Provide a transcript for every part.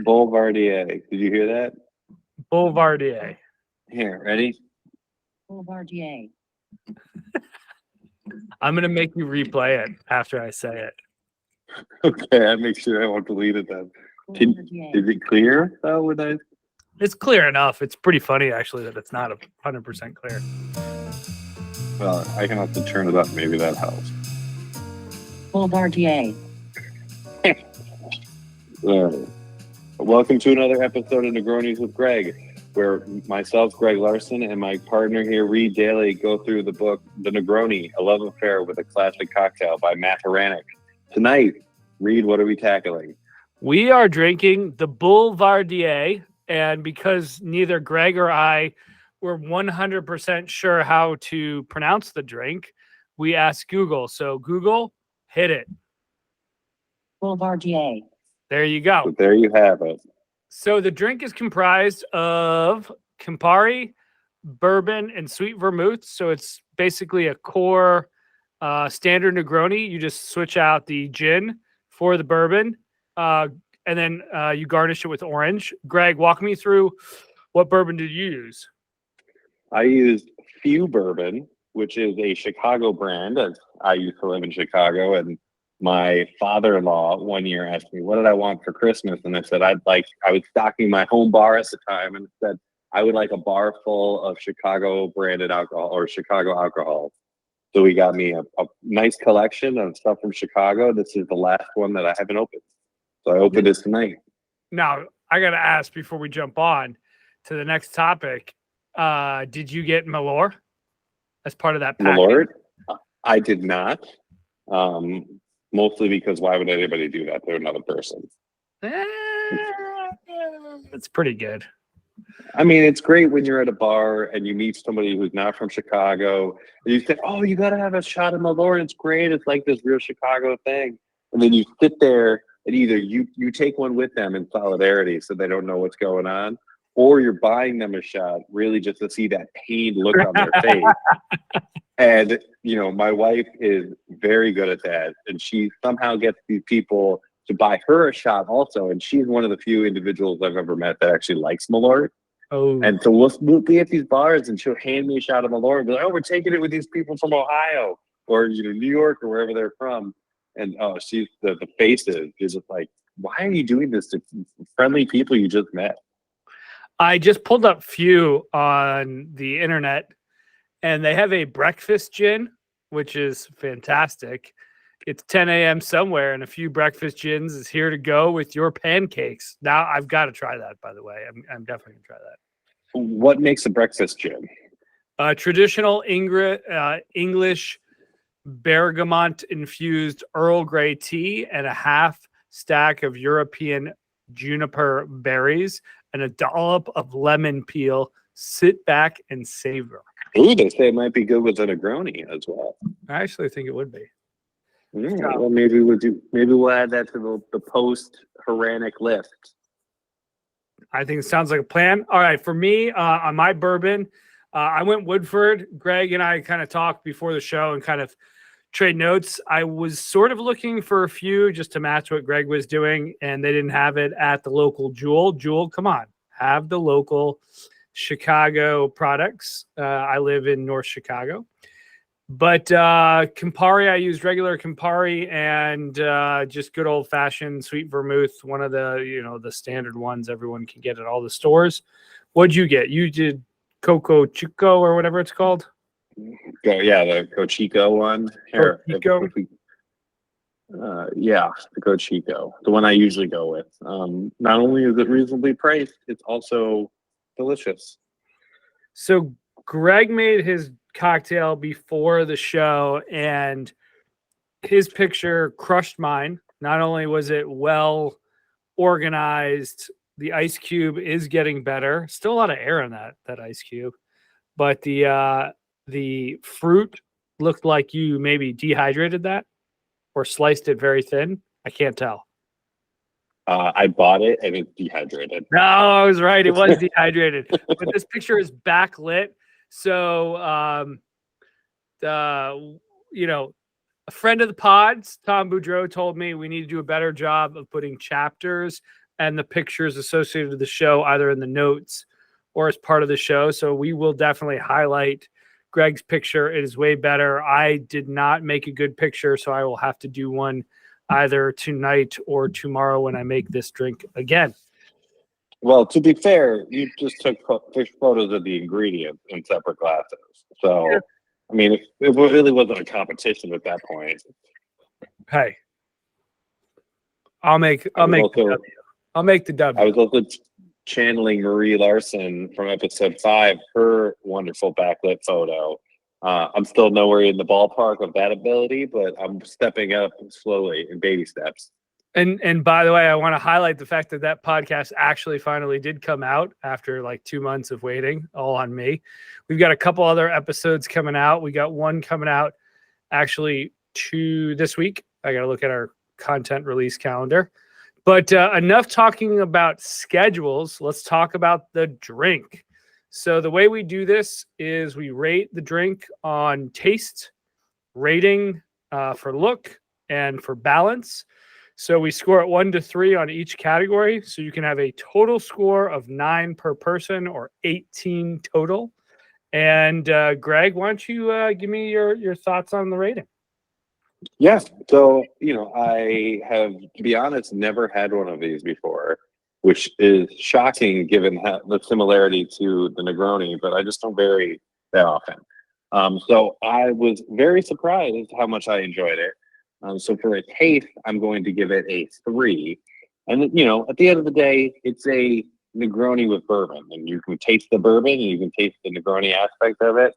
Boulevardier. Did you hear that? Boulevardier. Here, ready? Boulevardier. I'm going to make you replay it after I say it. Okay, I make sure I won't delete it then. Is it clear though? When I It's clear enough. It's pretty funny, actually, that it's not 100% clear. well, I can have to turn it up. Maybe that helps. Boulevardier. Welcome to another episode of Negronis with Greg, where myself, Greg Larson, and my partner here, Reed Daly, go through the book The Negroni A Love Affair with a Classic Cocktail by Matt Hranek. Tonight, Reed, what are we tackling? We are drinking the Boulevardier, and because neither Greg or I were 100% sure how to pronounce the drink, we asked Google. So Google, hit it. Boulevardier. There you go. So there you have it. So the drink is comprised of Campari, bourbon, and sweet vermouth. So it's basically a core standard Negroni. You just switch out the gin for the bourbon, and then you garnish it with orange. Greg, walk me through what bourbon did you use? I used Few Bourbon, which is a Chicago brand, as I used to live in Chicago. And my father-in-law one year asked me, what did I want for Christmas? And I said, I was stocking my home bar at the time and said, I would like a bar full of Chicago branded alcohol or Chicago alcohol. So he got me a nice collection of stuff from Chicago. This is the last one that I haven't opened. So I opened this tonight. Now, I got to ask before we jump on to the next topic. Did you get Malort as part of that package? Malort? I did not. Mostly because why would anybody do that to another person? It's pretty good. I mean, it's great when you're at a bar and you meet somebody who's not from Chicago and you say, oh, you got to have a shot of Malort. It's great. It's like this real Chicago thing. And then you sit there and either you take one with them in solidarity so they don't know what's going on, or you're buying them a shot really just to see that pained look on their face. And, you know, my wife is very good at that. And she somehow gets these people to buy her a shot also. And she's one of the few individuals I've ever met that actually likes Malort. Oh. And so we'll be at these bars and she'll hand me a shot of Malort and be like, oh, we're taking it with these people from Ohio or, you know, New York or wherever they're from. And she's the faces is just like, why are you doing this to friendly people you just met? I just pulled up Few on the internet, and they have a breakfast gin, which is fantastic. It's 10 a.m. somewhere, and a Few breakfast gins is here to go with your pancakes. Now, I've got to try that, by the way. I'm definitely going to try that. What makes a breakfast gin? Traditional English bergamot-infused Earl Grey tea and a half stack of European juniper berries and a dollop of lemon peel. Sit back and savor. Ooh, they say it might be good with a Negroni as well. I actually think it would be. Well, maybe we'll add that to the post Hranek list. I think it sounds like a plan. All right, for me, on my bourbon, I went Woodford. Greg and I kind of talked before the show and kind of trade notes. I was sort of looking for a few just to match what Greg was doing, and they didn't have it at the local Jewel. Jewel, come on, have the local Chicago products. I live in North Chicago. But Campari, I used regular Campari and just good old fashioned sweet vermouth, one of the, the standard ones everyone can get at all the stores. What'd you get? You did Coco Chico or whatever it's called? Yeah, the Cochico one. Here, Cochico? Yeah, the Cochico, the one I usually go with. Not only is it reasonably priced, it's also delicious. So Greg made his cocktail before the show, and his picture crushed mine. Not only was it well organized, the ice cube is getting better. Still a lot of air in that ice cube, but the fruit looked like you maybe dehydrated that or sliced it very thin. I can't tell. I bought it and it's dehydrated. No, I was right. It was dehydrated. But this picture is backlit. So, a friend of the pods, Tom Boudreau, told me we need to do a better job of putting chapters and the pictures associated with the show, either in the notes or as part of the show. So we will definitely highlight Greg's picture. It is way better. I did not make a good picture, so I will have to do one either tonight or tomorrow when I make this drink again. Well, to be fair, you just took photos of the ingredients in separate glasses. So, Sure. I mean, it really wasn't a competition at that point. Hey, I'll make the W. I'll make the W. I was also channeling Marie Larson from episode 5, her wonderful backlit photo. I'm still nowhere in the ballpark of that ability, but I'm stepping up slowly in baby steps. And by the way, I want to highlight the fact that that podcast actually finally did come out after like 2 months of waiting, all on me. We've got a couple other episodes coming out. We got one coming out actually this week. I got to look at our content release calendar. But enough talking about schedules. Let's talk about the drink. So the way we do this is we rate the drink on taste, rating for look, and for balance. So we score it 1 to 3 on each category. So you can have a total score of 9 per person or 18 total. And Greg, why don't you give me your thoughts on the rating? Yes. So, I have, to be honest, never had one of these before, which is shocking given the similarity to the Negroni, but I just don't vary that often. So I was very surprised how much I enjoyed it. So for a taste, I'm going to give it a 3. And, at the end of the day, it's a Negroni with bourbon, and you can taste the bourbon and you can taste the Negroni aspect of it.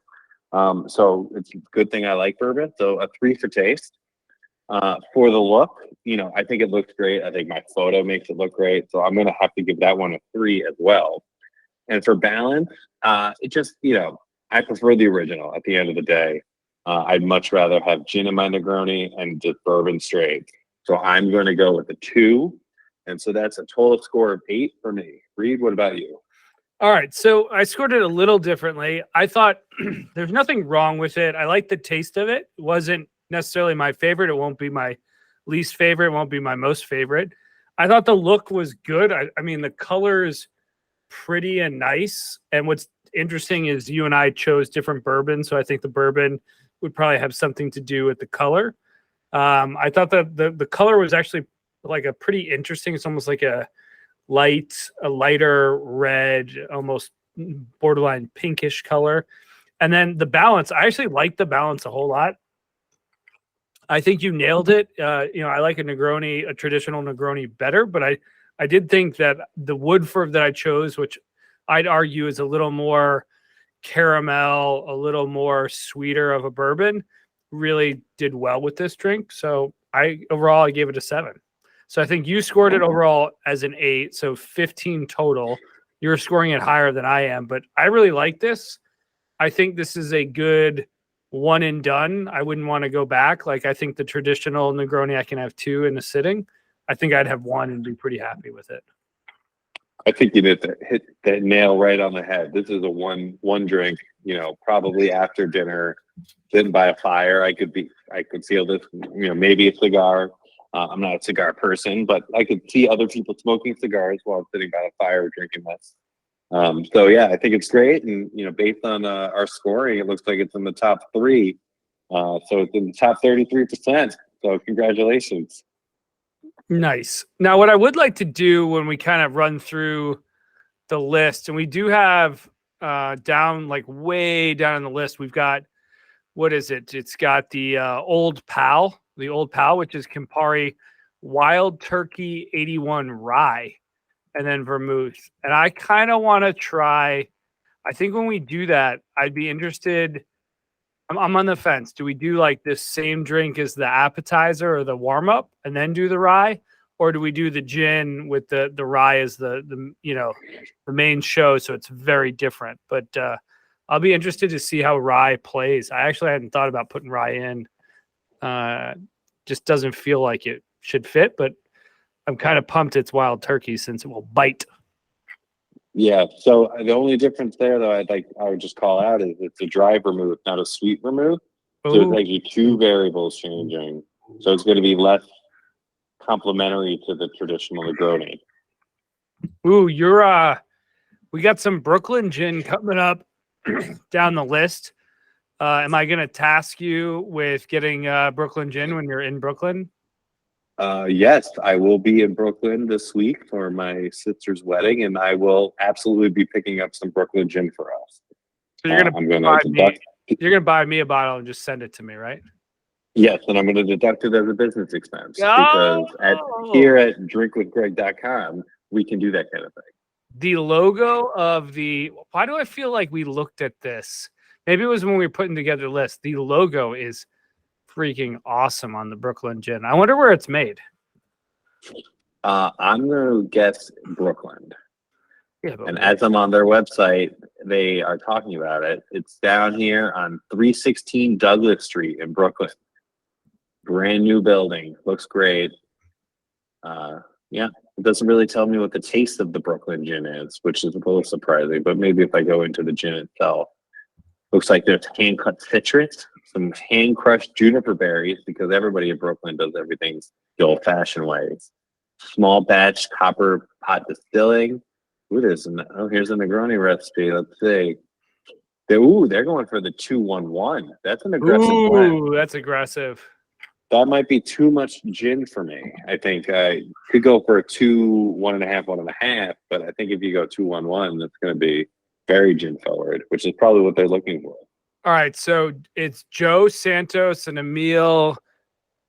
So it's a good thing I like bourbon. So a 3 for taste. For the look, I think it looks great. I think my photo makes it look great. So I'm going to have to give that one a 3 as well. And for balance, it just, I prefer the original at the end of the day. I'd much rather have gin in my Negroni and just bourbon straight. So I'm going to go with a 2. And so that's a total score of 8 for me. Reed, what about you? All right. So I scored it a little differently. I thought there's nothing wrong with it. I like the taste of it. It wasn't necessarily my favorite. It won't be my least favorite. It won't be my most favorite. I thought the look was good. I mean, the color is pretty and nice. And what's interesting is you and I chose different bourbons. So I think the bourbon would probably have something to do with the color. I thought that the color was actually like a pretty interesting. It's almost like a lighter red, almost borderline pinkish color. And then the balance, I actually like the balance a whole lot. I think you nailed it. I like a traditional Negroni better, but I did think that the Woodford that I chose, which I'd argue is a little more caramel, a little more sweeter of a bourbon, really did well with this drink. So I gave it a 7. So I think you scored it overall as an 8, so 15 total. You're scoring it higher than I am, but I really like this. I think this is a good one and done. I wouldn't want to go back. Like, I think the traditional Negroni, I can have 2 in a sitting. I think I'd have 1 and be pretty happy with it. I think you hit that nail right on the head. This is a one drink, probably after dinner, sitting by a fire. I could feel this, maybe a cigar. I'm not a cigar person, but I could see other people smoking cigars while sitting by a fire drinking this. So yeah, I think it's great. And, based on our scoring, it looks like it's in the top 3. So it's in the top 33%. So congratulations. Nice. Now, what I would like to do when we kind of run through the list, and we do have down, like way down on the list, we've got, what is it? It's got the Old Pal, which is Campari Wild Turkey 81 Rye, and then vermouth. And I kind of want to try, I think when we do that, I'd be interested. I'm on the fence. Do we do like this same drink as the appetizer or the warm up and then do the rye? Or do we do the gin with the rye as the main show? So it's very different, but I'll be interested to see how rye plays. I actually hadn't thought about putting rye in. Just doesn't feel like it should fit, but I'm kind of pumped it's wild turkey since it will bite. Yeah. So the only difference there, though, I would just call out is it's a dry vermouth, not a sweet vermouth. So it's actually 2 variables changing. So it's going to be less complementary to the traditional Negroni. Ooh, we got some Brooklyn gin coming up down the list. Am I going to task you with getting Brooklyn gin when you're in Brooklyn? Yes, I will be in Brooklyn this week for my sister's wedding, and I will absolutely be picking up some Brooklyn gin for us. So you're I'm going going to to deduct. you're going to buy me a bottle and just send it to me, right? Yes, and I'm going to deduct it as a business expense because here at drinkwithgreg.com, we can do that kind of thing. The logo of why do I feel like we looked at this? Maybe it was when we were putting together the list. The logo is freaking awesome on the Brooklyn gin. I wonder where it's made. I'm going to guess Brooklyn. Yeah, but And as I'm on their website, they are talking about it. It's down here on 316 Douglas Street in Brooklyn. Brand new building. Looks great. Yeah, it doesn't really tell me what the taste of the Brooklyn gin is, which is a little surprising. But maybe if I go into the gin itself, looks like there's hand-cut citrus, some hand-crushed juniper berries, because everybody in Brooklyn does everything the old-fashioned way. Small batch copper pot distilling. Ooh, here's a Negroni recipe. Let's see. They're going for the 2-1-1. That's an aggressive blend. Ooh, that's aggressive. That might be too much gin for me. I think I could go for a 2, 1.5, 1.5, but I think if you go 2-1-1, that's going to be very gin forward, which is probably what they're looking for. All right, so it's Joe Santos and Emil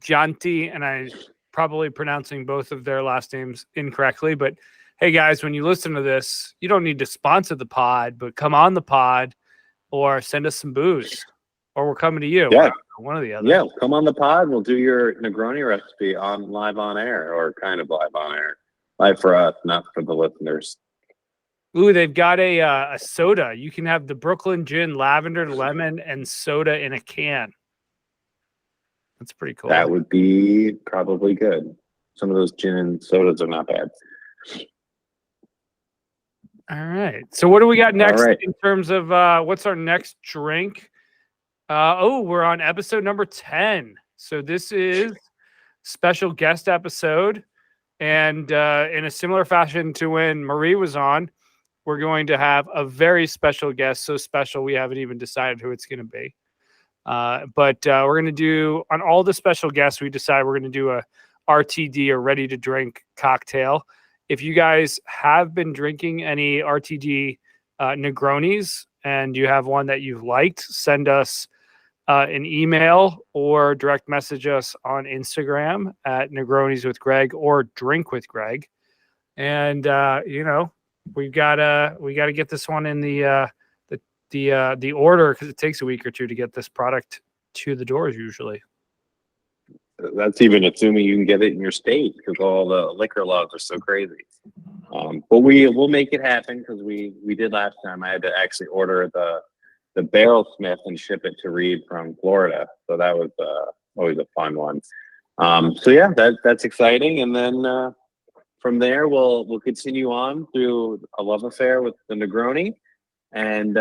Gianti, and I'm probably pronouncing both of their last names incorrectly, but hey guys, when you listen to this, you don't need to sponsor the pod, but come on the pod or send us some booze, or we're coming to you. Yeah. One or the other. Yeah, come on the pod. We'll do your Negroni recipe live on air, or kind of live on air. Live for us, not for the listeners. Ooh, they've got a soda. You can have the Brooklyn gin, lavender, lemon, and soda in a can. That's pretty cool. That would be probably good. Some of those gin and sodas are not bad. All right. So what do we got next in terms of what's our next drink? We're on episode number 10. So this is special guest episode. And in a similar fashion to when Marie was on, we're going to have a very special guest. So special, we haven't even decided who it's going to be. But we're going to do, on all the special guests, we decide we're going to do a RTD or ready to drink cocktail. If you guys have been drinking any RTD Negronis and you have one that you've liked, send us an email or direct message us on Instagram at Negronis with Greg or Drink with Greg. And, we gotta get this one in the order, because it takes a week or two to get this product to the doors usually. That's even assuming you can get it in your state, because all the liquor laws are so crazy. But we'll make it happen, because we did last time. I had to actually order the barrel smith and ship it to Reed from Florida, so that was always a fun one. So yeah, that's exciting. And then from there we'll continue on through a love affair with the Negroni, and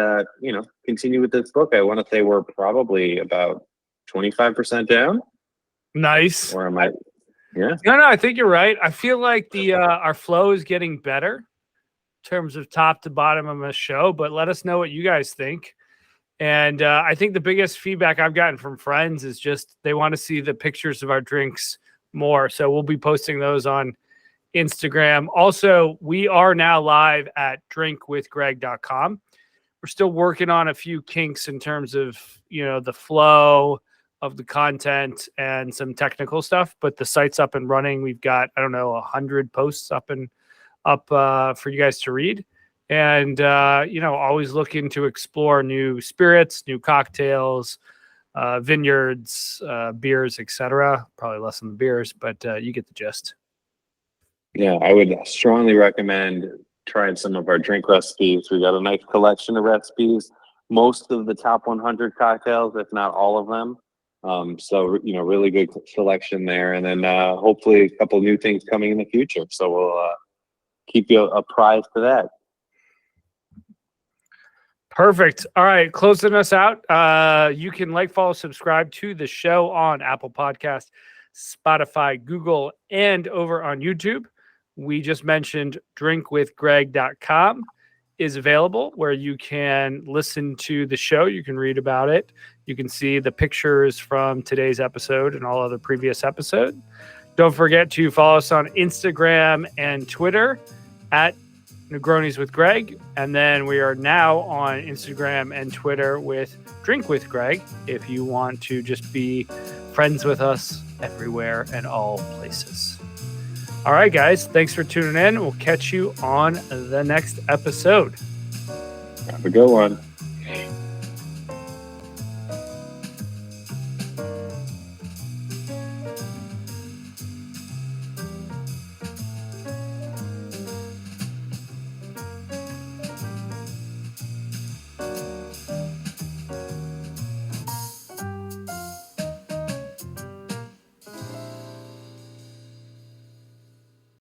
continue with this book. I want to say we're probably about 25% down. Nice. Or am I? Yeah. No, I think you're right. I feel like our flow is getting better in terms of top to bottom of the show, but let us know what you guys think. And I think the biggest feedback I've gotten from friends is just they want to see the pictures of our drinks more. So we'll be posting those on Instagram. Also, we are now live at drinkwithgreg.com. We're still working on a few kinks in terms of, the flow of the content and some technical stuff, but the site's up and running. We've got, 100 posts up for you guys to read. And, always looking to explore new spirits, new cocktails, vineyards, beers, etc. Probably less than the beers, but you get the gist. Yeah, I would strongly recommend trying some of our drink recipes. We got a nice collection of recipes, most of the top 100 cocktails, if not all of them. So really good selection there. And then hopefully a couple new things coming in the future. So we'll keep you apprised to that. Perfect. All right, closing us out. You can follow, subscribe to the show on Apple Podcasts, Spotify, Google, and over on YouTube. we just mentioned drinkwithgreg.com is available, where you can listen to the show. You can read about it. You can see the pictures from today's episode and all other previous episodes. Don't forget to follow us on Instagram and Twitter at Negronis with Greg. And then we are now on Instagram and Twitter with Drink with Greg, if you want to just be friends with us everywhere and all places. All right, guys, thanks for tuning in. We'll catch you on the next episode. Have a good one.